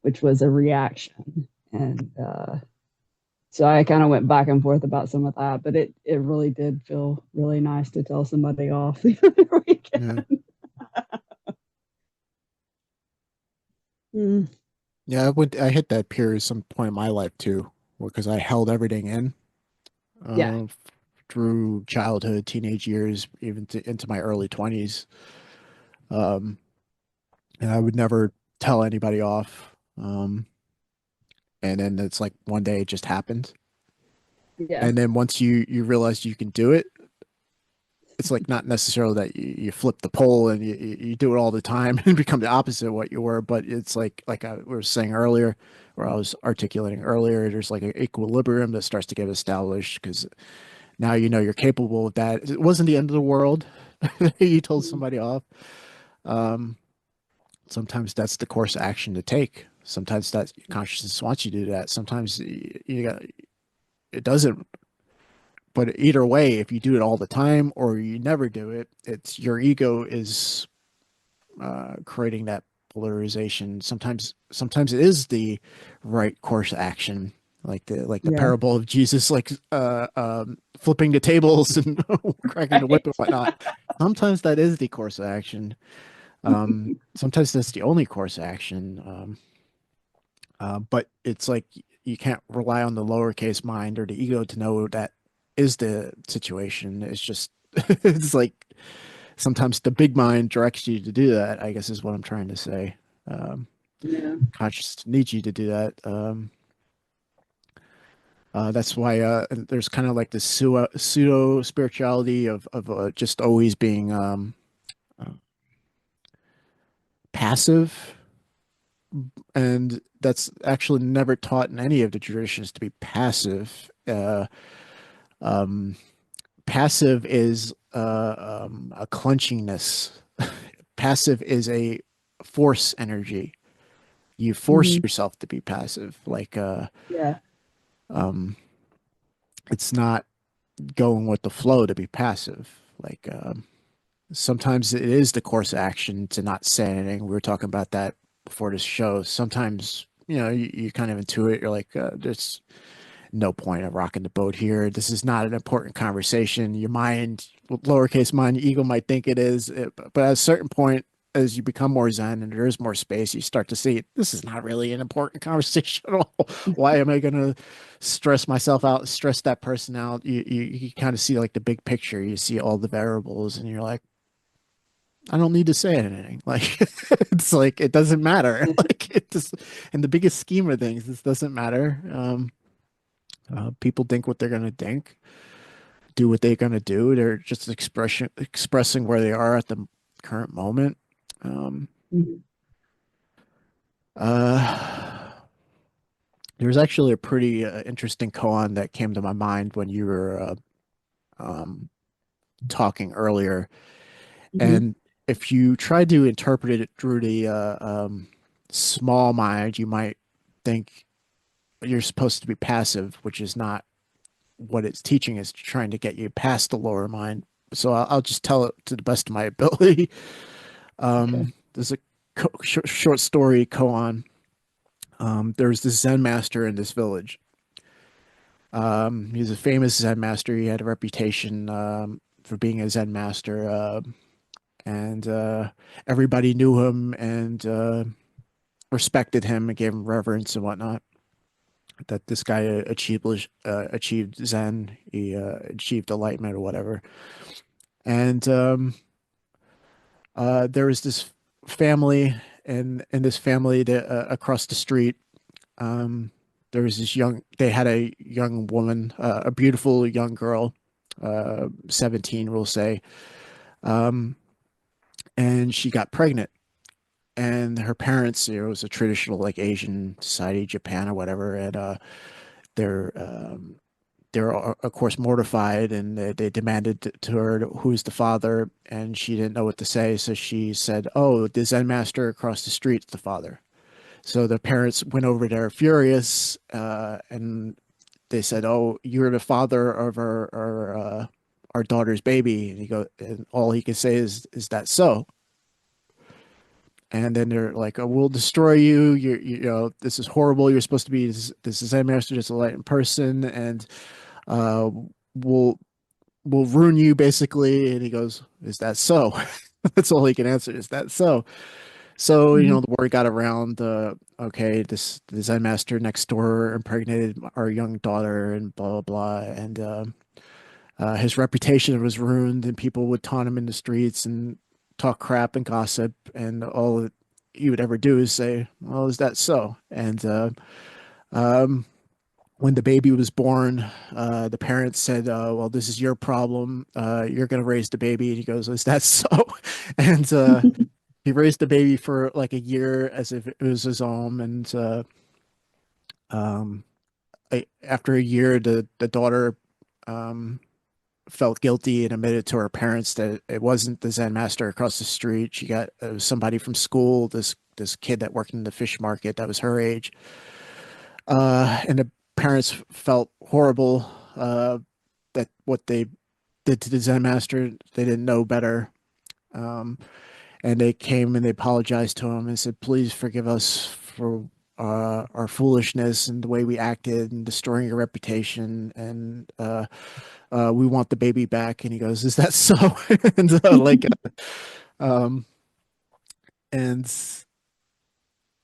Speaker 2: which was a reaction. And so I kind of went back and forth about some of that, but it really did feel really nice to tell somebody off the other
Speaker 1: yeah,
Speaker 2: weekend. Mm,
Speaker 1: yeah, I hit that period at some point in my life too, because I held everything in
Speaker 2: yeah,
Speaker 1: uh, through childhood, teenage years, even into my early 20s. Um, and I would never tell anybody off. And then it's like one day it just happened.
Speaker 2: yeah,
Speaker 1: And then once you realize you can do it, it's like not necessarily that you flip the pole and you do it all the time and become the opposite of what you were, but it's like I was saying earlier, or I was articulating earlier, there's like an equilibrium that starts to get established because now you know you're capable of that. It wasn't the end of the world. You told somebody off. Um, Sometimes that's the course of action to take. Sometimes that consciousness wants you to do that. Sometimes you got it doesn't. But either way, if you do it all the time or you never do it, it's your ego is creating that polarization. Sometimes it is the right course of action, like the
Speaker 2: yeah.
Speaker 1: parable of Jesus, like flipping the tables and cracking the whip and
Speaker 2: Right.
Speaker 1: whatnot. Sometimes that is the course of action. Sometimes that's the only course of action. But it's like you can't rely on the lowercase mind or the ego to know that is the situation. It's just it's like sometimes the big mind directs you to do that, I guess is what I'm trying to say. Um,
Speaker 2: Yeah.
Speaker 1: Conscious needs you to do that. That's why there's kind of like this pseudo spirituality of just always being uh, passive, and that's actually never taught in any of the traditions to be passive. Um, Passive is a clenchingness. Passive is a force energy. You force
Speaker 2: Hmm.
Speaker 1: yourself to be passive. Like
Speaker 2: Yeah.
Speaker 1: um, it's not going with the flow to be passive. Like sometimes it is the course of action to not say anything. We were talking about that before this show. Sometimes you kind of intuit. You're like, there's no point of rocking the boat here. This is not an important conversation. Your mind, lowercase mind, your ego might think it is, but at a certain point, as you become more zen and there is more space, you start to see this is not really an important conversation at all. Why am I going to stress myself out, stress that person out? You kind of see like the big picture. You see all the variables, and you're like, I don't need to say anything. Like it's like it doesn't matter. Like it just in the biggest scheme of things, this doesn't matter. People think what they're gonna think, do what they're gonna do. They're just expressing where they are at the current moment. Um,
Speaker 2: Mhm.
Speaker 1: uh, there was actually a pretty interesting koan that came to my mind when you were um, talking earlier,
Speaker 2: Mhm.
Speaker 1: and if you try to interpret it through the small mind, you might think you're supposed to be passive, which is not what it's teaching. Is trying to get you past the lower mind. So I'll just tell it to the best of my ability.
Speaker 2: Okay.
Speaker 1: There's a short story koan. There's this Zen master in this village. He's a famous Zen master. He had a reputation for being a Zen master, and everybody knew him and respected him and gave him reverence and whatnot. That this guy achieved Zen, he achieved enlightenment or whatever. And there was this family, and in this family that, across the street, um, there was this young. They had a young woman, a beautiful young girl, 17, we'll say, um, and she got pregnant. And her parents, it was a traditional like Asian society, Japan or whatever, and they're they're of course mortified, and they demanded to her who's the father, and she didn't know what to say, so she said, "Oh, the Zen master across the street's the father." So the parents went over there furious, and they said, "Oh, you're the father of our daughter's baby," and and all he could say is that so? And then they're like, "Oh, we'll destroy you. This is horrible. You're supposed to be this Zen master, just a enlightened person, and uh, we'll will ruin you basically." And he goes, "Is that so?" That's all he can answer. Is that so? So,
Speaker 2: Mhm.
Speaker 1: the word got around, okay, this the Zen master next door impregnated our young daughter and blah, blah, blah. And his reputation was ruined, and people would taunt him in the streets and talk crap and gossip. And all that he would ever do is say, "Well, is that so?" And um, when the baby was born, the parents said, "Well, this is your problem. You're going to raise the baby." And he goes, "Is that so?" And he raised the baby for like a year as if it was his own. And um, after a year, the daughter um, felt guilty and admitted to her parents that it wasn't the Zen master across the street. She got somebody from school, this kid that worked in the fish market that was her age. And the parents felt horrible that what they did to the Zen master, they didn't know better. Um, and they came and they apologized to him and said, "Please forgive us for our foolishness and the way we acted and destroying your reputation. And we want the baby back." And he goes, "Is that so?" And um, and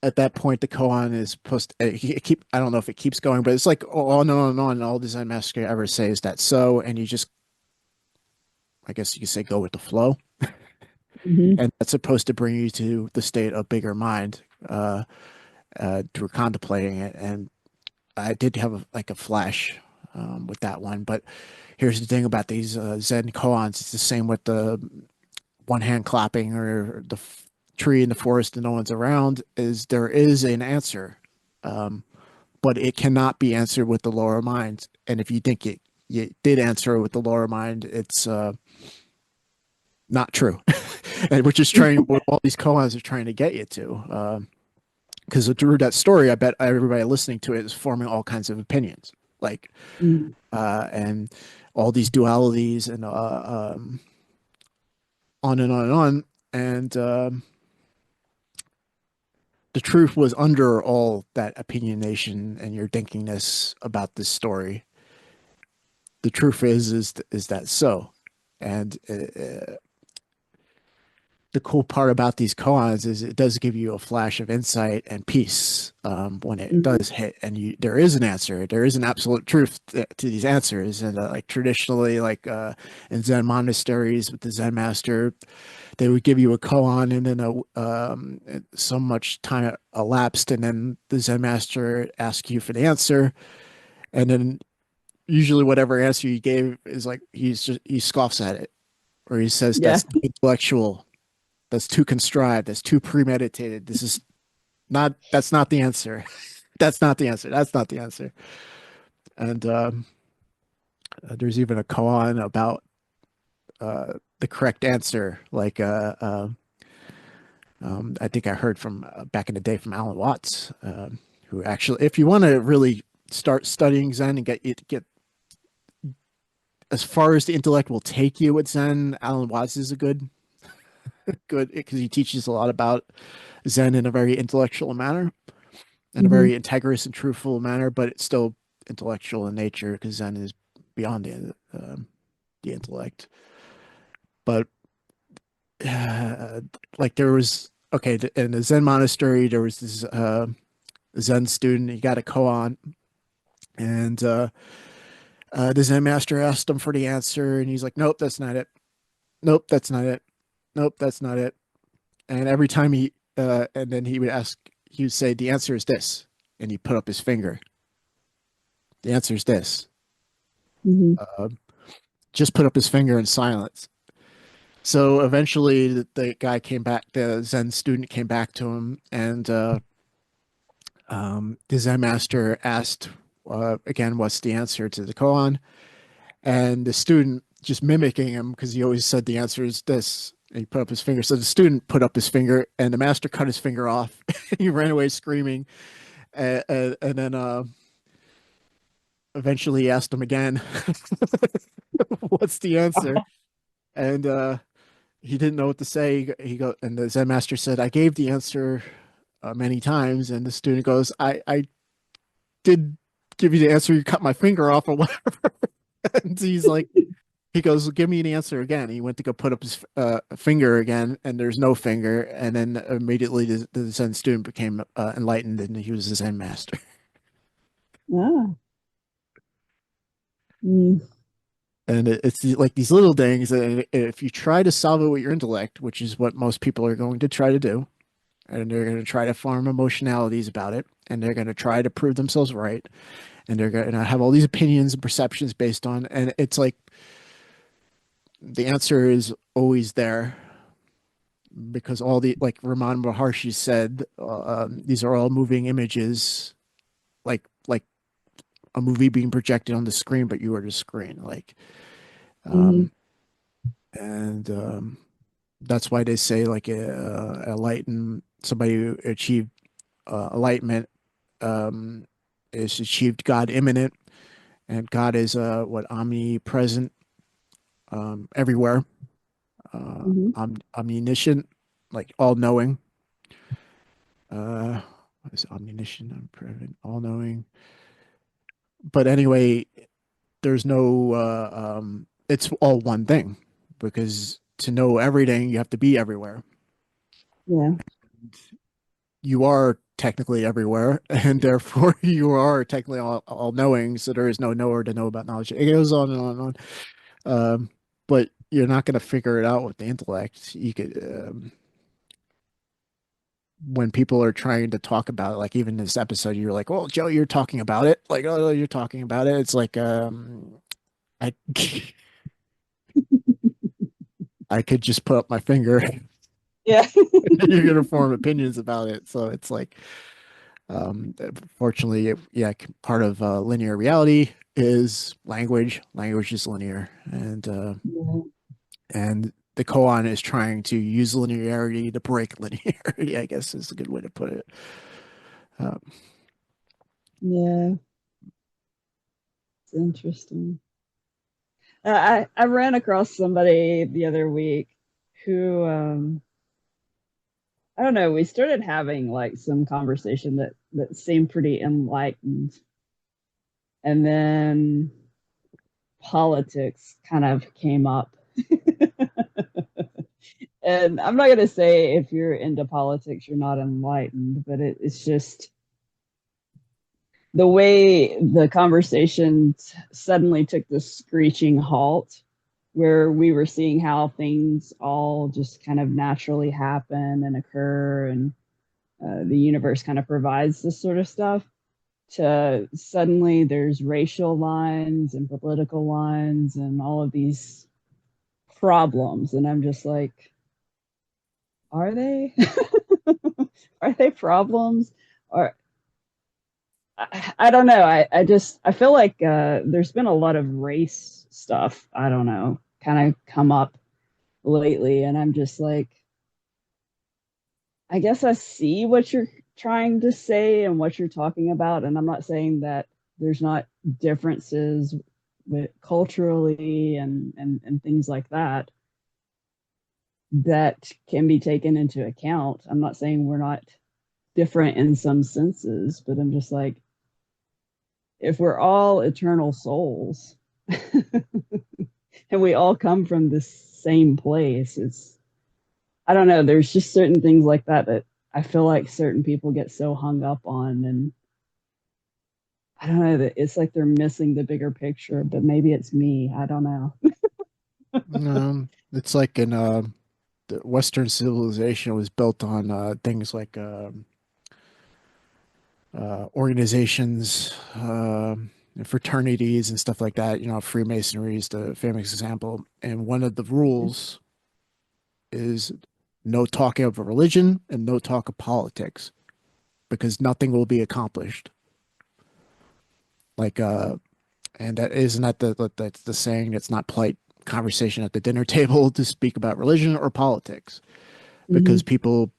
Speaker 1: at that point, the koan is supposed to keep. I don't know if it keeps going, but it's like on and on and on. And all Design Master ever say is that so, and you just, I guess you could say, go with the flow.
Speaker 2: Mhm.
Speaker 1: And that's supposed to bring you to the state of bigger mind through contemplating it. And I did have like a flash with that one. But here's the thing about these Zen koans: it's the same with the one hand clapping or the tree in the forest and no one's around. Is there is an answer, um, but it cannot be answered with the lower mind. And if you think it did answer with the lower mind, it's not true. And which is trying what all these koans are trying to get you to. Because through that story, I bet everybody listening to it is forming all kinds of opinions, like
Speaker 2: Mhm.
Speaker 1: and all these dualities and on and on and on. And the truth was under all that opinionation and your thinkingness about this story. The truth is that so, and the cool part about these koans is it does give you a flash of insight and peace when it
Speaker 2: Mm-hmm.
Speaker 1: does hit, and there is an answer, there is an absolute truth to these answers, and like traditionally, like in Zen monasteries with the Zen master, they would give you a koan, and then so much time elapsed, and then the Zen master asks you for the answer, and then usually whatever answer you gave is like he scoffs at it, or he says
Speaker 2: Yeah.
Speaker 1: that's intellectual, that's too contrived, that's too premeditated. This is not that's not the answer. That's not the answer. That's not the answer. And there's even a koan about the correct answer. Like I think I heard from back in the day from Alan Watts, who actually, if you want to really start studying Zen and get as far as the intellect will take you with Zen, Alan Watts is a good because he teaches a lot about Zen in a very intellectual manner, in a
Speaker 2: Mm-hmm.
Speaker 1: very integrous and truthful manner, but it's still intellectual in nature because Zen is beyond the intellect. But uh, like there was okay in the Zen monastery, there was this Zen student. He got a koan, and the Zen master asked him for the answer, and he's like, "Nope, that's not it. Nope, that's not it. Nope, that's not it." And every time and then he would ask, he would say, "The answer is this," and he put up his finger. The answer is this.
Speaker 2: Mm-hmm.
Speaker 1: Uh, just put up his finger in silence. So eventually, the guy came back. The Zen student came back to him, and the Zen master asked again, "What's the answer to the koan?" And the student just mimicking him because he always said the answer is this. And he put up his finger. So the student put up his finger, and the master cut his finger off. He ran away screaming, and then eventually he asked him again, "What's the answer?" And he didn't know what to say. He go and the Zen master said, "I gave the answer many times." And the student goes, "I did give you the answer. You cut my finger off or whatever." And he's like, he goes, well, "Give me an answer again." He went to go put up his finger again, and there's no finger. And then immediately the Zen student became enlightened, and he was the Zen master.
Speaker 2: Ah. Mm.
Speaker 1: And it's like these little things that if you try to solve it with your intellect, which is what most people are going to try to do, and they're going to try to form emotionalities about it, and they're going to try to prove themselves right, and they're going to have all these opinions and perceptions based on, and it's like the answer is always there because all the like Raman Maharshi said, these are all moving images, like a movie being projected on the screen, but you are the screen, like,
Speaker 2: Mm-hmm.
Speaker 1: um, and that's why they say like enlighten somebody who achieved enlightenment is achieved God imminent, and God is what omnipresent, everywhere,
Speaker 2: Mm-hmm.
Speaker 1: omniscient, like all knowing. What is omniscient, omnipresent, all knowing? But anyway, there's no. It's all one thing because to know everything, you have to be everywhere.
Speaker 2: Yeah.
Speaker 1: You are technically everywhere, and therefore you are technically all knowing. So there is no knower to know about knowledge. It goes on and on and on. But you're not going to figure it out with the intellect. You could, when people are trying to talk about it, like even this episode, you're like, "Well, Joe, you're talking about it." Like, "Oh, you're talking about it." It's like, I, I could just put up my finger.
Speaker 2: Yeah.
Speaker 1: You're going to form opinions about it. So it's like, fortunately, yeah, part of linear reality is language. Language is linear,
Speaker 2: Yeah.
Speaker 1: and the koan is trying to use linearity to break linearity, I guess is a good way to put it. Um,
Speaker 2: Yeah. It's interesting. I ran across somebody the other week who I don't know, we started having like some conversation that seemed pretty enlightened. And then politics kind of came up. And I'm not going to say if you're into politics, you're not enlightened, but it's just the way the conversation suddenly took this screeching halt where we were seeing how things all just kind of naturally happen and occur, and the universe kind of provides this sort of stuff, to suddenly there's racial lines and political lines and all of these problems. And I'm just like, are they? Are they problems? Or I don't know. I just I feel like there's been a lot of race stuff. I don't know, kind of come up lately, and I'm just like, I guess I see what you're trying to say and what you're talking about, and I'm not saying that there's not differences with culturally and things like that that can be taken into account. I'm not saying we're not different in some senses, but I'm just like, if we're all eternal souls and we all come from the same place, it's, I don't know, there's just certain things like that that I feel like certain people get so hung up on. And I don't know, that it's like they're missing the bigger picture, but maybe it's me. I don't know.
Speaker 1: It's like in the Western civilization was built on things like organizations, and fraternities and stuff like that. You know, Freemasonry is the famous example. And one of the rules is no talking of religion and no talk of politics because nothing will be accomplished. Like, and that isn't that that's the saying. It's not polite conversation at the dinner table to speak about religion or politics because
Speaker 2: Mm-hmm.
Speaker 1: people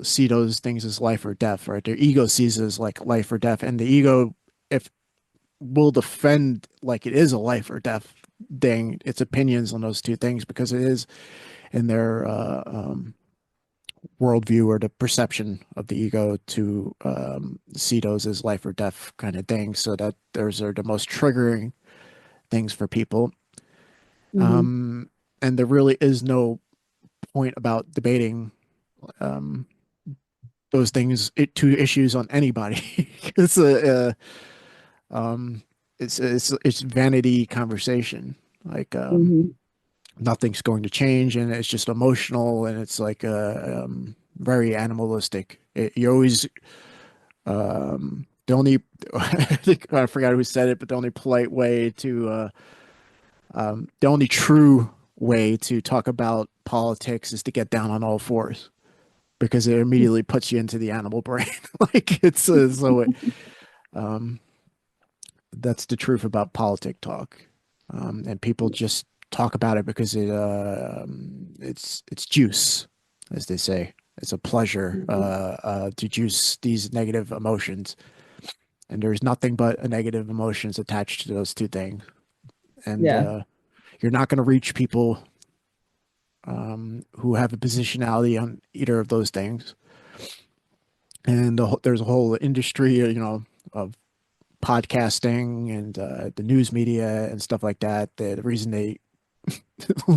Speaker 1: see those things as life or death, right? Their ego sees it as like life or death, and the ego, if will defend like it is a life or death thing, its opinions on those two things because it is in their worldview or the perception of the ego to see those as life or death kind of things. So that those are the most triggering things for people.
Speaker 2: Mm-hmm.
Speaker 1: Um, and there really is no point about debating um, those things, two issues on anybody. It's um, it's vanity conversation. Like
Speaker 2: Mm-hmm.
Speaker 1: nothing's going to change, and it's just emotional, and it's like very animalistic. You always the only I think I forgot who said it, but the only polite way to the only true way to talk about politics is to get down on all fours because it immediately puts you into the animal brain. Like it's um, that's the truth about politic talk, and people just talk about it because it's juice, as they say. It's a pleasure
Speaker 2: Mm-hmm.
Speaker 1: to juice these negative emotions, and there's nothing but a negative emotions attached to those two things. And
Speaker 2: Yeah.
Speaker 1: you're not going to reach people who have a positionality on either of those things. And there's a whole industry, you know, of podcasting and the news media and stuff like that. The reason they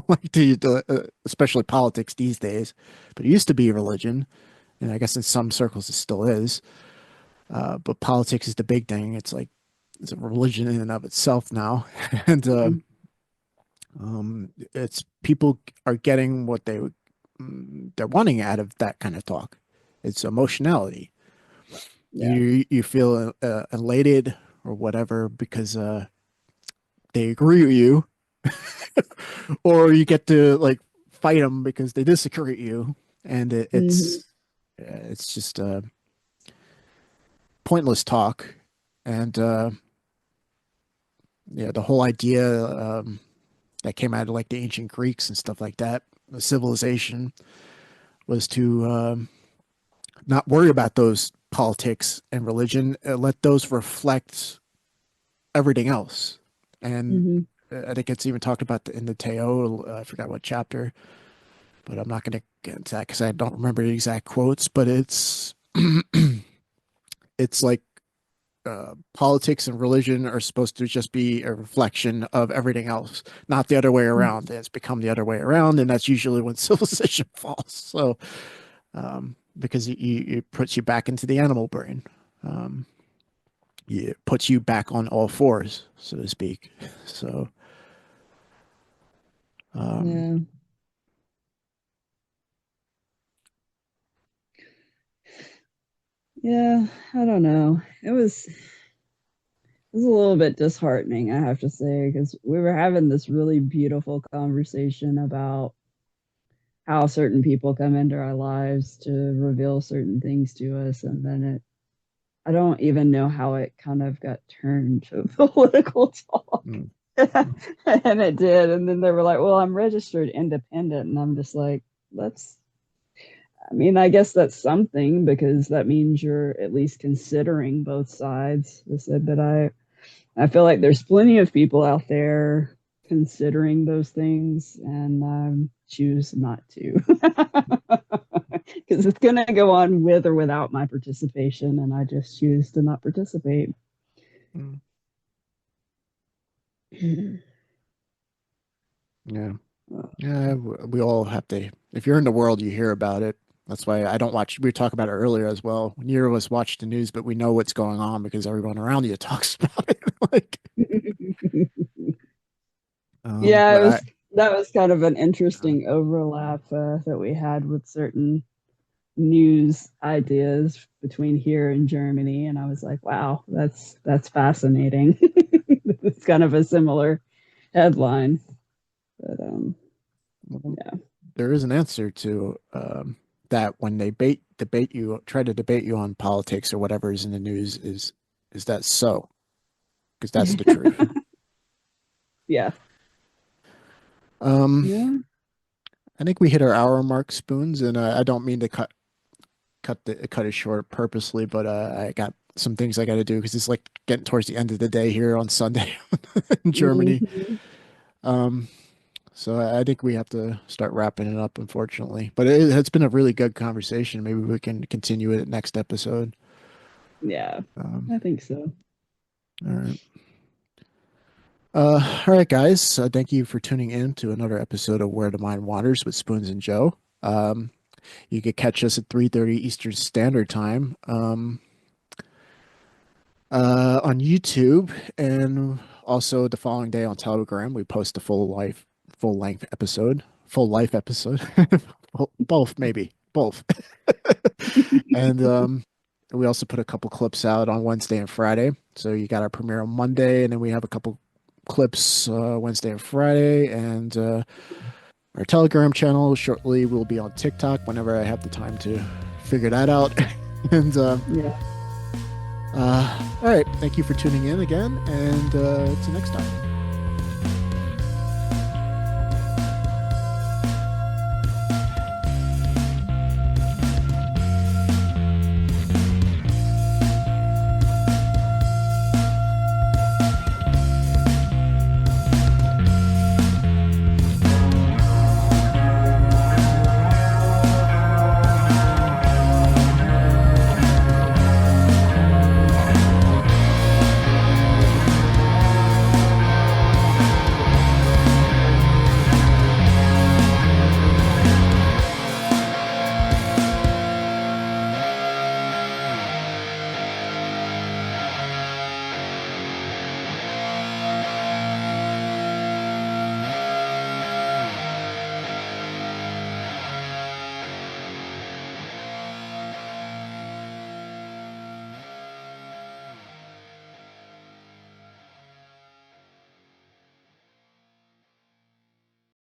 Speaker 1: like to, especially politics these days, but it used to be religion, and I guess in some circles it still is. But politics is the big thing. It's like it's a religion in and of itself now, and
Speaker 2: Mm-hmm.
Speaker 1: it's people are getting what they're wanting out of that kind of talk. It's emotionality.
Speaker 2: Yeah.
Speaker 1: You feel elated or whatever because they agree with you, or you get to like fight them because they disagree with you, and
Speaker 2: Mm-hmm.
Speaker 1: it's just pointless talk. And yeah, the whole idea that came out of like the ancient Greeks and stuff like that, the civilization was to not worry about those politics and religion, let those reflect everything else. And
Speaker 2: Mm-hmm.
Speaker 1: I think it's even talked about in the Tao. I forgot what chapter, but I'm not going to get into that because I don't remember the exact quotes. But it's like politics and religion are supposed to just be a reflection of everything else, not the other way around. It's become the other way around, and that's usually when civilization falls. So, because it puts you back into the animal brain. Um, it puts you back on all fours, so to speak. So, um,
Speaker 2: Yeah. Yeah, I don't know. It was a little bit disheartening, I have to say, because we were having this really beautiful conversation about how certain people come into our lives to reveal certain things to us, and then I don't even know how it kind of got turned to political talk.
Speaker 1: mm,
Speaker 2: And it did. And then they were like, well, I'm registered independent. And I'm just like, that's, I mean, I guess that's something because that means you're at least considering both sides. I said, but I feel like there's plenty of people out there considering those things and choose not to because it's going to go on with or without my participation, and I just choose to not participate.
Speaker 1: mm, yeah. Yeah, we all have to. If you're in the world, you hear about it. That's why I don't watch. We talked about it earlier as well. Neither of us watch the news, but we know what's going on because everyone around you talks about it. Like,
Speaker 2: Yeah, it
Speaker 1: but
Speaker 2: was that was kind of an interesting overlap that we had with certain news ideas between here and Germany, and I was like, wow, that's fascinating. It's kind of a similar headline, but
Speaker 1: well,
Speaker 2: yeah.
Speaker 1: there is an answer to that when they debate you, try to debate you on politics or whatever is in the news is that so? Because that's the truth.
Speaker 2: Yeah.
Speaker 1: Um,
Speaker 2: Yeah.
Speaker 1: I think we hit our hour mark, Spoons, and I don't mean to cut it short purposely, but I got some things I got to do because it's like getting towards the end of the day here on Sunday in Germany.
Speaker 2: Mhm.
Speaker 1: Um, so I think we have to start wrapping it up, unfortunately. But it's been a really good conversation. Maybe we can continue it next episode.
Speaker 2: Yeah,
Speaker 1: Um,
Speaker 2: I think so.
Speaker 1: all right. All right, guys. Thank you for tuning in to another episode of Where the Mind Wanders with Spoons and Joe. You could catch us at 3:30 Eastern Standard Time. On YouTube, and also the following day on Telegram, we post a full length episode, full life episode, both maybe both, and we also put a couple clips out on Wednesday and Friday. So you got our premiere on Monday, and then we have a couple clips Wednesday and Friday, and our Telegram channel shortly will be on TikTok whenever I have the time to figure that out, and.
Speaker 2: Yeah.
Speaker 1: All right. Thank you for tuning in again, and till next time.